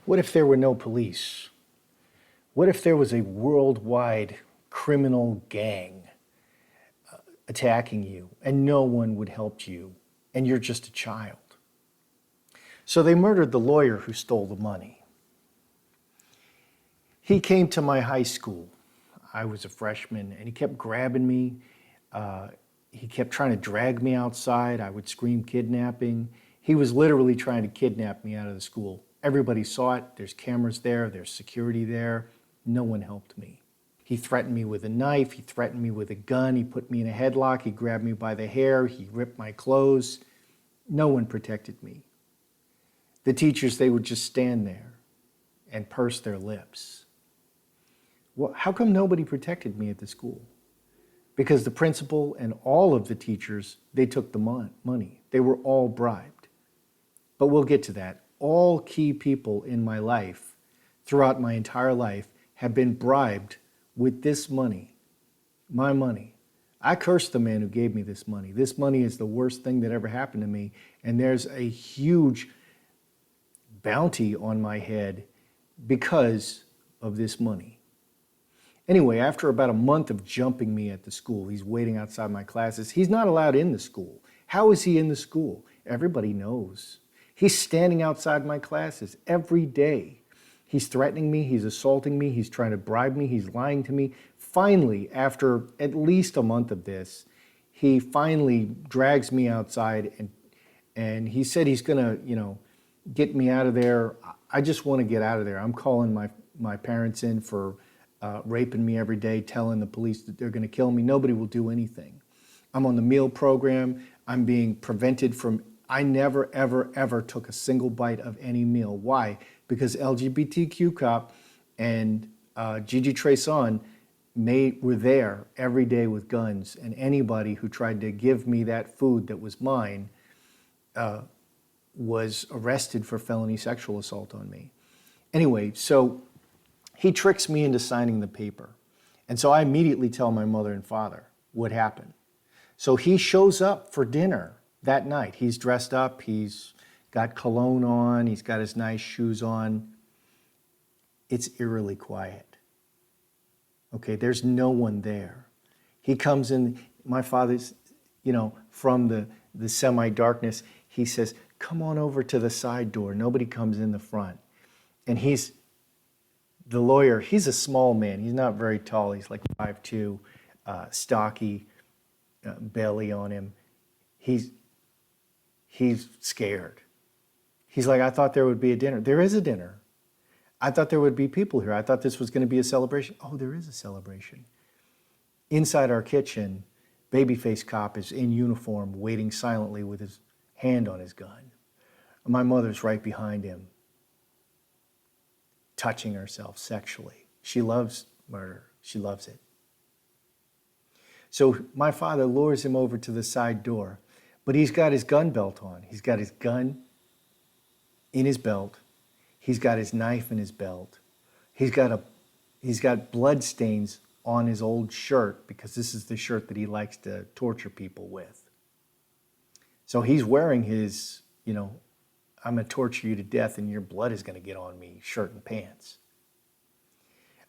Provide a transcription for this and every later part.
What if there were no police? What if there was a worldwide criminal gang attacking you and no one would help you and you're just a child? So they murdered the lawyer who stole the money. He came to my high school. I was a freshman and he kept grabbing me. He kept trying to drag me outside. I would scream kidnapping. He was literally trying to kidnap me out of the school. Everybody saw it. There's cameras there. There's security there. No one helped me. He threatened me with a knife. He threatened me with a gun. He put me in a headlock. He grabbed me by the hair. He ripped my clothes. No one protected me. The teachers, they would just stand there and purse their lips. Well, how come nobody protected me at the school? Because the principal and all of the teachers, they took the money. They were all bribed. But we'll get to that. All key people in my life, throughout my entire life, have been bribed with this money, my money. I curse the man who gave me this money. This money is the worst thing that ever happened to me, and there's a huge bounty on my head because of this money. Anyway, after about a month of jumping me at the school, he's waiting outside my classes. He's not allowed in the school. How is he in the school? Everybody knows. He's standing outside my classes every day. He's threatening me, he's assaulting me, he's trying to bribe me, he's lying to me. Finally, after at least a month of this, he finally drags me outside and he said he's gonna, get me out of there. I just want to get out of there. I'm calling my parents in for raping me every day, telling the police that they're gonna kill me. Nobody will do anything. I'm on the meal program. I'm being prevented from, I never, ever, ever took a single bite of any meal. Why? Because LGBTQ Cop and Gigi Treson were there every day with guns, and anybody who tried to give me that food that was mine was arrested for felony sexual assault on me. Anyway, so he tricks me into signing the paper. And so I immediately tell my mother and father what happened. So he shows up for dinner that night. He's dressed up, he's got cologne on, he's got his nice shoes on. It's eerily quiet. Okay, there's no one there. He comes in, my father's, from the semi-darkness, he says, come on over to the side door. Nobody comes in the front. And the lawyer, he's a small man. He's not very tall. He's like 5'2", stocky, belly on him. He's scared. He's like, I thought there would be a dinner. There is a dinner. I thought there would be people here. I thought this was going to be a celebration. Oh, there is a celebration. Inside our kitchen, Babyface Cop is in uniform, waiting silently with his hand on his gun. My mother's right behind him, touching herself sexually. She loves murder. She loves it. So my father lures him over to the side door, but he's got his gun belt on. He's got his gun in his belt. He's got his knife in his belt. He's got blood stains on his old shirt because this is the shirt that he likes to torture people with. So he's wearing his, I'm going to torture you to death and your blood is going to get on me, shirt and pants.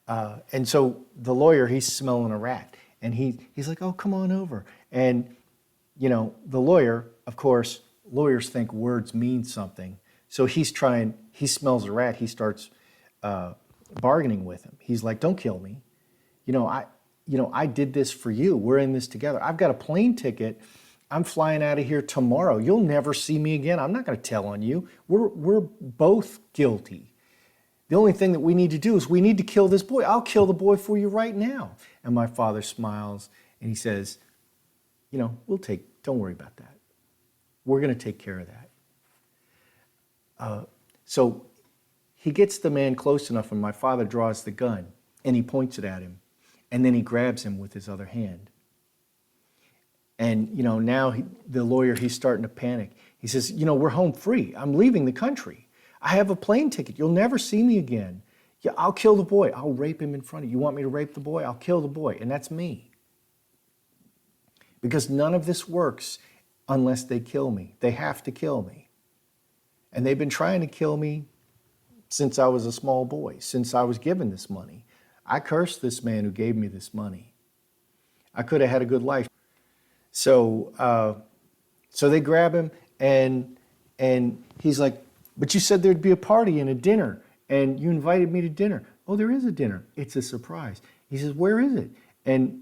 And so the lawyer, he's smelling a rat. And he's like, oh, come on over. And, the lawyer, of course, lawyers think words mean something. So he smells a rat. He starts bargaining with him. He's like, don't kill me. I did this for you. We're in this together. I've got a plane ticket. I'm flying out of here tomorrow. You'll never see me again. I'm not going to tell on you. We're both guilty. The only thing that we need to do is we need to kill this boy. I'll kill the boy for you right now. And my father smiles and he says, don't worry about that. We're going to take care of that. So he gets the man close enough and my father draws the gun and he points it at him. And then he grabs him with his other hand. And, now the lawyer, he's starting to panic. He says, we're home free. I'm leaving the country. I have a plane ticket. You'll never see me again. Yeah, I'll kill the boy. I'll rape him in front of you. You want me to rape the boy? I'll kill the boy. And that's me. Because none of this works unless they kill me. They have to kill me. And they've been trying to kill me since I was a small boy, since I was given this money. I cursed this man who gave me this money. I could have had a good life. So they grab him, and he's like, but you said there'd be a party and a dinner, and you invited me to dinner. Oh, there is a dinner. It's a surprise. He says, where is it? And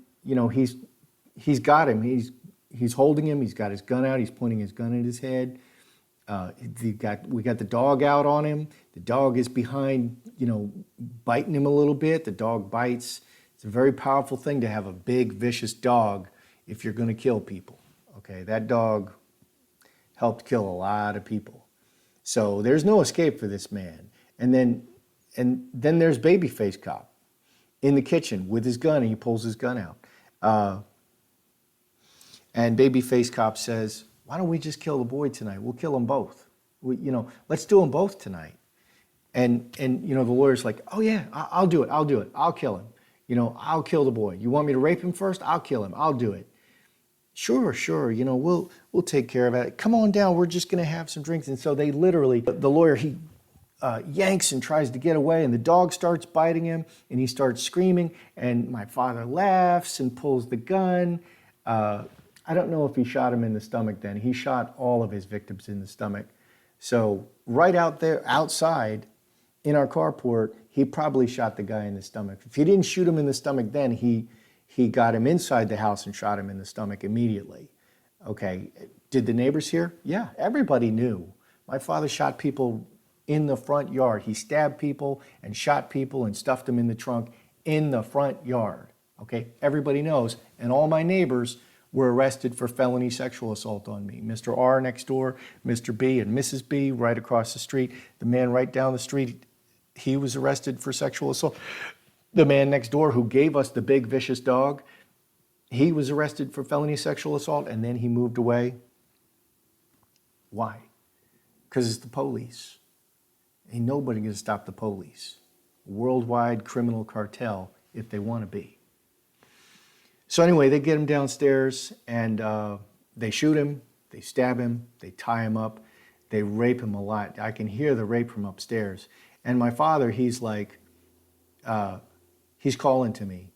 he's got him. He's holding him. He's got his gun out. He's pointing his gun at his head. We got the dog out on him. The dog is behind, biting him a little bit. The dog bites. It's a very powerful thing to have a big, vicious dog if you're going to kill people. Okay, that dog helped kill a lot of people. So there's no escape for this man. And then there's Babyface Cop in the kitchen with his gun, and he pulls his gun out. And Babyface Cop says, why don't we just kill the boy tonight? We'll kill them both. Let's do them both tonight. And the lawyer's like, oh yeah, I'll do it. I'll kill him. I'll kill the boy. You want me to rape him first? I'll kill him. I'll do it. Sure. We'll take care of it. Come on down. We're just going to have some drinks. And so they literally, the lawyer, he yanks and tries to get away, and the dog starts biting him, and he starts screaming, and my father laughs and pulls the gun. I don't know if he shot him in the stomach then. He shot all of his victims in the stomach. So right out there, outside, in our carport, he probably shot the guy in the stomach. If he didn't shoot him in the stomach then, he got him inside the house and shot him in the stomach immediately. Okay, did the neighbors hear? Yeah, everybody knew. My father shot people in the front yard. He stabbed people and shot people and stuffed them in the trunk in the front yard. Okay, everybody knows. And all my neighbors were arrested for felony sexual assault on me. Mr. R next door, Mr. B and Mrs. B right across the street. The man right down the street, he was arrested for sexual assault. The man next door who gave us the big vicious dog, he was arrested for felony sexual assault, and then he moved away. Why? Because it's the police. Ain't nobody gonna stop the police. Worldwide criminal cartel if they want to be. So anyway, they get him downstairs, and they shoot him, they stab him, they tie him up, they rape him a lot. I can hear the rape from upstairs. And my father, he's like, he's calling to me.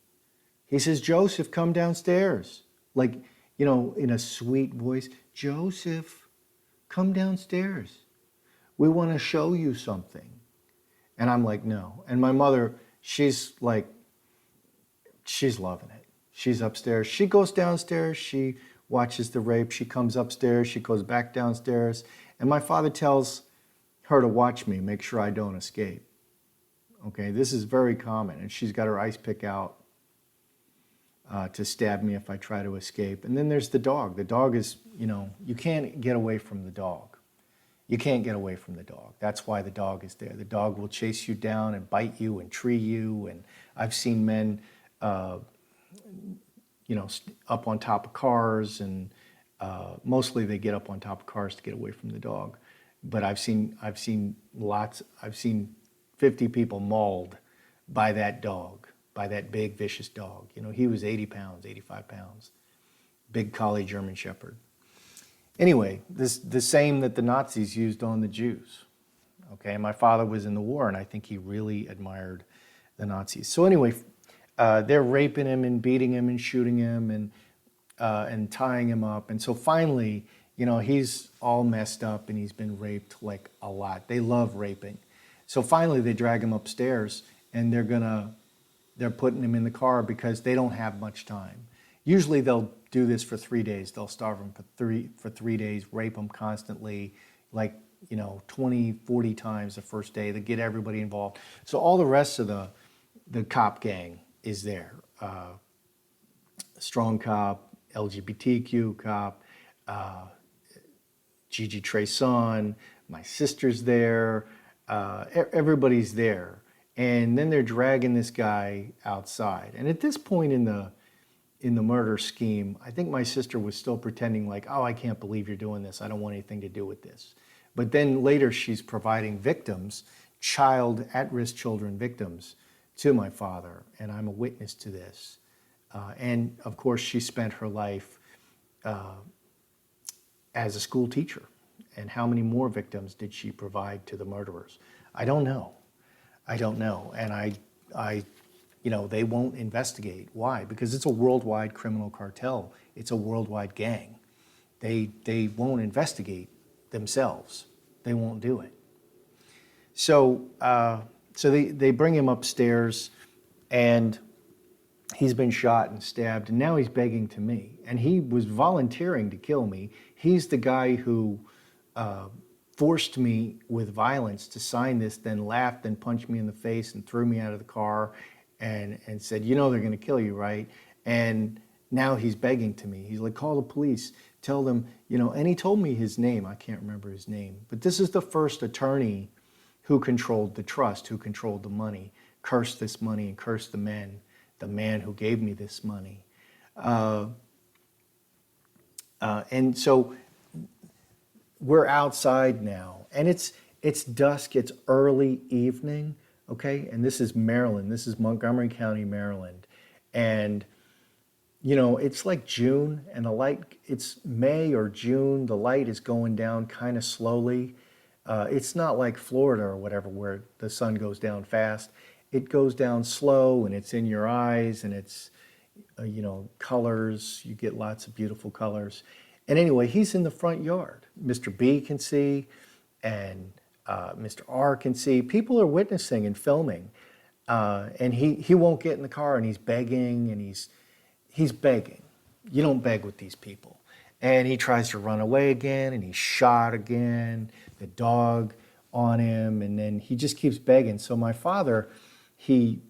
He says, Joseph, come downstairs. Like, in a sweet voice, Joseph, come downstairs. We want to show you something. And I'm like, no. And my mother, she's loving it. She's upstairs. She goes downstairs. She watches the rape. She comes upstairs. She goes back downstairs. And my father tells her to watch me, make sure I don't escape. Okay, this is very common. And she's got her ice pick out to stab me if I try to escape. And then there's the dog. The dog is, you can't get away from the dog. You can't get away from the dog. That's why the dog is there. The dog will chase you down and bite you and tree you. And I've seen men, up on top of cars, and mostly they get up on top of cars to get away from the dog. But I've seen 50 people mauled by that dog, by that big vicious dog. He was 80 pounds, 85 pounds, big collie German Shepherd. Anyway, the same that the Nazis used on the Jews. Okay, my father was in the war, and I think he really admired the Nazis. So anyway, they're raping him and beating him and shooting him and tying him up. And so finally, he's all messed up and he's been raped like a lot. They love raping. So finally they drag him upstairs, and they're putting him in the car because they don't have much time. Usually they'll do this for 3 days. They'll starve him for 3 days, rape him constantly, 20, 40 times the first day. They get everybody involved. So all the rest of the cop gang is there. Strong cop, LGBTQ cop, Gigi Treson, my sister's there, everybody's there. And then they're dragging this guy outside. And at this point in the murder scheme, I think my sister was still pretending like, oh, I can't believe you're doing this. I don't want anything to do with this. But then later she's providing victims, at-risk children victims, to my father. And I'm a witness to this. And of course, she spent her life as a school teacher. And how many more victims did she provide to the murderers? I don't know. I don't know. And they won't investigate. Why? Because it's a worldwide criminal cartel. It's a worldwide gang. They won't investigate themselves. They won't do it. So they bring him upstairs, and he's been shot and stabbed, and now he's begging to me. And he was volunteering to kill me. He's the guy who forced me with violence to sign this, then laughed and punched me in the face and threw me out of the car and said, you know they're going to kill you, right? And now he's begging to me. He's like, call the police, tell them, and he told me his name. I can't remember his name. But this is the first attorney who controlled the trust, who controlled the money, cursed this money and cursed the man who gave me this money. And so we're outside now, and it's dusk, it's early evening, okay? And this is Maryland, this is Montgomery County, Maryland. And, it's like June, and it's May or June, the light is going down kind of slowly. It's not like Florida or whatever where the sun goes down fast. It goes down slow, and it's in your eyes, and it's, colors. You get lots of beautiful colors. And anyway, he's in the front yard. Mr. B can see, and Mr. R can see. People are witnessing and filming. And he won't get in the car, and he's begging, and he's begging. You don't beg with these people. And he tries to run away again, and he's shot again, the dog on him, and then he just keeps begging. So my father, he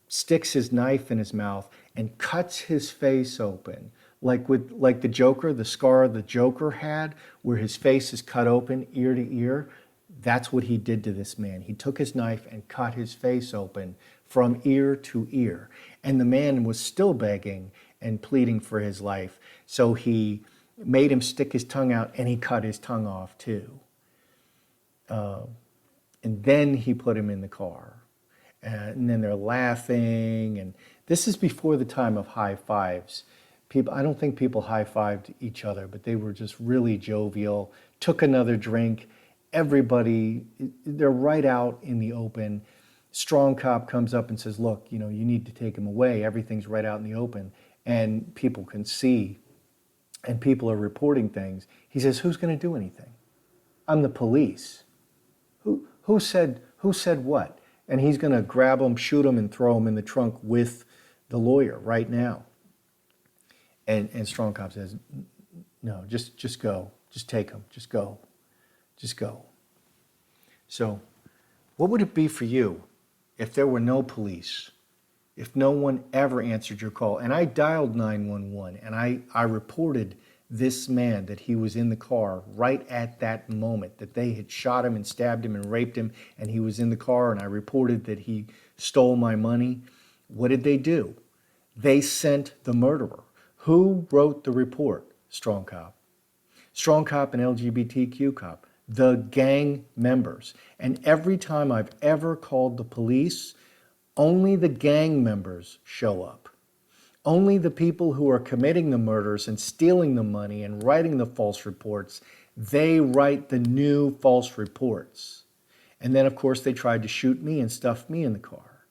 sticks his knife in his mouth and cuts his face open, like the Joker, the scar the Joker had, where his face is cut open ear to ear. That's what he did to this man. He took his knife and cut his face open from ear to ear. And the man was still begging and pleading for his life. So he made him stick his tongue out, and he cut his tongue off too. And then he put him in the car. And then they're laughing. And this is before the time of high fives. I don't think people high-fived each other, but they were just really jovial, took another drink. Everybody, they're right out in the open. Strong cop comes up and says, look, you need to take him away. Everything's right out in the open. And people can see, and people are reporting things. He says, who's going to do anything? I'm the police. Who said what? And he's going to grab him, shoot him, and throw him in the trunk with the lawyer right now. And Strong Cop says, no, just go. Just take him. Just go. Just go. So what would it be for you if there were no police, if no one ever answered your call? And I dialed 911, and I reported this man, that he was in the car right at that moment, that they had shot him and stabbed him and raped him, and he was in the car, and I reported that he stole my money. What did they do? They sent the murderer. Who wrote the report? Strong Cop. Strong Cop and LGBTQ Cop. The gang members. And every time I've ever called the police, only the gang members show up. Only the people who are committing the murders and stealing the money and writing the false reports, they write the new false reports. And then, of course, they tried to shoot me and stuff me in the car.